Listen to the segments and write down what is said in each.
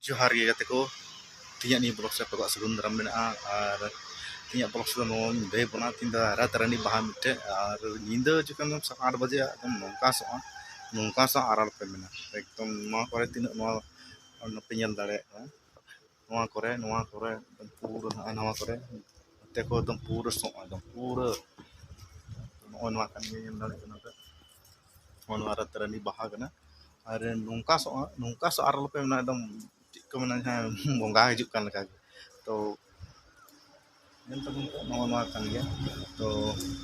जोहार गे गाते को तिया नि ब्लॉग से पगा सगुन दाराम मेना और तिया ब्लॉग से नो दे बना तिंदा रात रानी बाहा मिटे और निंदा जकन 8 बजे एकदम नोंका सा आराल पे मेना एकदम नो करे तिना नो नपे नेल दाड़े नो करे एकदम पूरा नवा करे ते को एकदम पूरा सो एकदम पूरा नो नो kan नेल दाड़े कना ते नो रात रानी बाहा कना और नोंका सो आराल पे मेना एकदम को मेना बंगा हिजुक कान लका तो ᱧᱮᱞ ᱛᱟᱵᱚᱱ ᱯᱮ ᱱᱚᱣᱟ ᱠᱟᱱ ᱜᱮᱭᱟ ᱛᱚ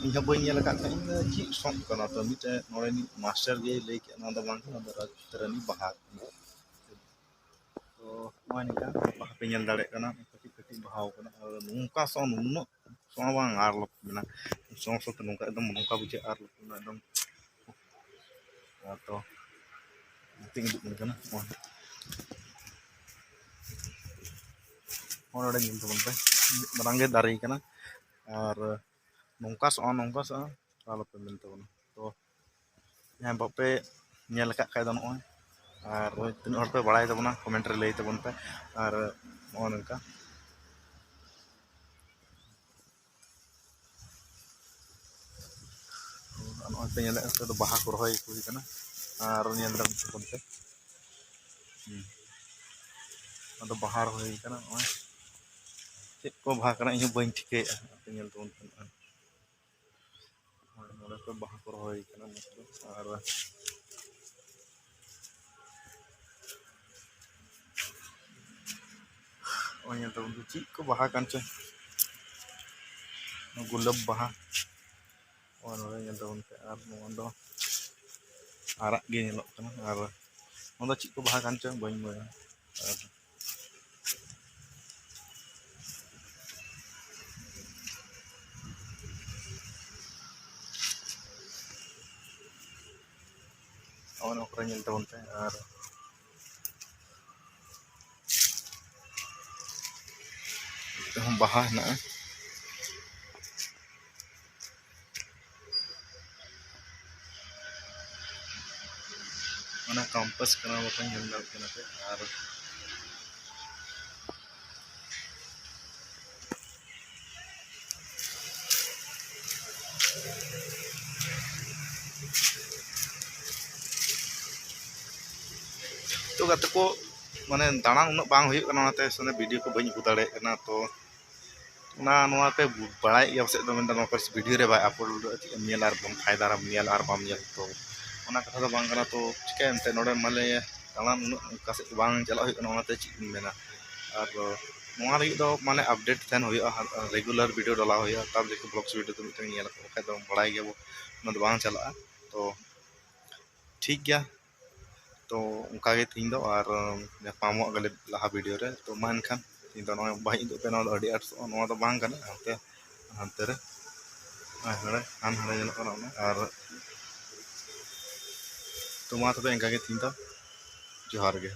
ᱤᱧ ᱦᱚᱸ ᱵᱟᱹᱧ ᱧᱮᱞ ᱟᱠᱟᱫ ᱠᱷᱟᱱ ᱪᱮᱫ ᱥᱚᱝ ᱠᱟᱱᱟ ᱛᱚ ᱢᱤᱫᱴᱮᱱ ᱱᱚᱰᱮᱱᱤᱡ ᱢᱟᱥᱴᱟᱨ ᱜᱮᱭ ᱞᱟᱹᱭ ᱠᱮᱫ ᱱᱚᱣᱟ ᱫᱚ ᱵᱟᱝ ᱠᱟᱱᱟ ᱱᱚᱣᱟ ᱫᱚ ᱨᱟᱡᱽᱨᱟᱱᱤ ᱵᱟᱦᱟ ᱠᱟᱱᱟ ᱛᱚ ᱱᱚᱜᱼᱚᱭ ᱱᱚᱝᱠᱟ ᱵᱟᱦᱟ ᱯᱮ ᱧᱮᱞ ᱫᱟᱲᱮᱭᱟᱜ ᱠᱟᱱᱟ ᱠᱟᱹᱴᱤᱡ ᱠᱟᱹᱴᱤᱡ ᱵᱟᱦᱟᱣ ᱠᱟᱱᱟ ᱟᱨ ᱱᱚᱝᱠᱟ ᱥᱚ ᱱᱩᱱᱟᱹᱜ ᱥᱚ ᱵᱟᱝ ᱟᱨ ᱞᱚᱠ ᱢᱮᱱᱟ ᱥᱚ ᱥᱚᱛᱮ ᱱᱚᱝᱠᱟ ᱮᱠᱫᱚᱢ ᱱᱚᱝᱠᱟ ᱵᱩᱡᱷᱟᱹᱜᱼᱟ ᱟᱨ ᱮᱠᱫᱚम ᱛᱚ ᱛᱤᱧ ᱩᱫᱩᱜ ᱠᱟᱱᱟ ᱱᱚᱰᱮ ᱧᱮᱞ ᱛᱟᱵᱚᱱ ᱯᱮ ᱢᱟᱨᱟᱝ ᱜᱮ ᱫᱟᱨᱮ ᱠᱟᱱᱟ और नौका सो आलोपे मिल तबना तो यहाँ बापे नेल का खाय नॉय और तीन हर पे बड़ा तबना कमेंट रे लई तबन पे और नॉ नका नॉय पे नेल तो बाहा को रहोय हुई कना और नेल दम तबन पे तो बाहा रहोय कना नॉय चेक को बाहा कना इन बइन ठिके पे नेल तबन पे नॉय पे बाहा को रहोय कना और ओय तबन ची को बाहा कान चे गुलाब बाहा और नॉय तबन पे और नॉ दो आराग गे नेलोग कना और नॉ ची को बाहा कान चे बइन बया और ओकरा नेल तबन पे और बाहा ना mana kampas kena bakal nyendal kena pe और तो गाते को माने दाना उन बांग हुई कना नाते सने वीडियो को बኝ उदाड़े कना तो ना नोआ पे बड़ाई या से दो मेन नोआ पे वीडियो रे बाय अपलोड नेल आर बम फायदा रा नेल आर बाम नेल तो ओना कथा दो बांग कना तो चिके एंते नोडे माले दाना उन कासे बांग चला हुई कना ओनाते चिक मेना और नोआ लगी दो माने अपडेट थन हुई रेगुलर वीडियो डाला हुई तब देखो ब्लॉग्स वीडियो तो मिटे नेल को खाय दो बड़ाई गया वो दो बांग चला तो ठीक गया तो उनका के तीन दो और पामो गले लहा वीडियो रे तो मान खान तीन दो नोय बाही दो पे नो अडी आट नो दो बांग कना हंते हंते रे हड़े हान हड़े जनो कना और तो मा तबे इनका के तीन दो जोहार गे।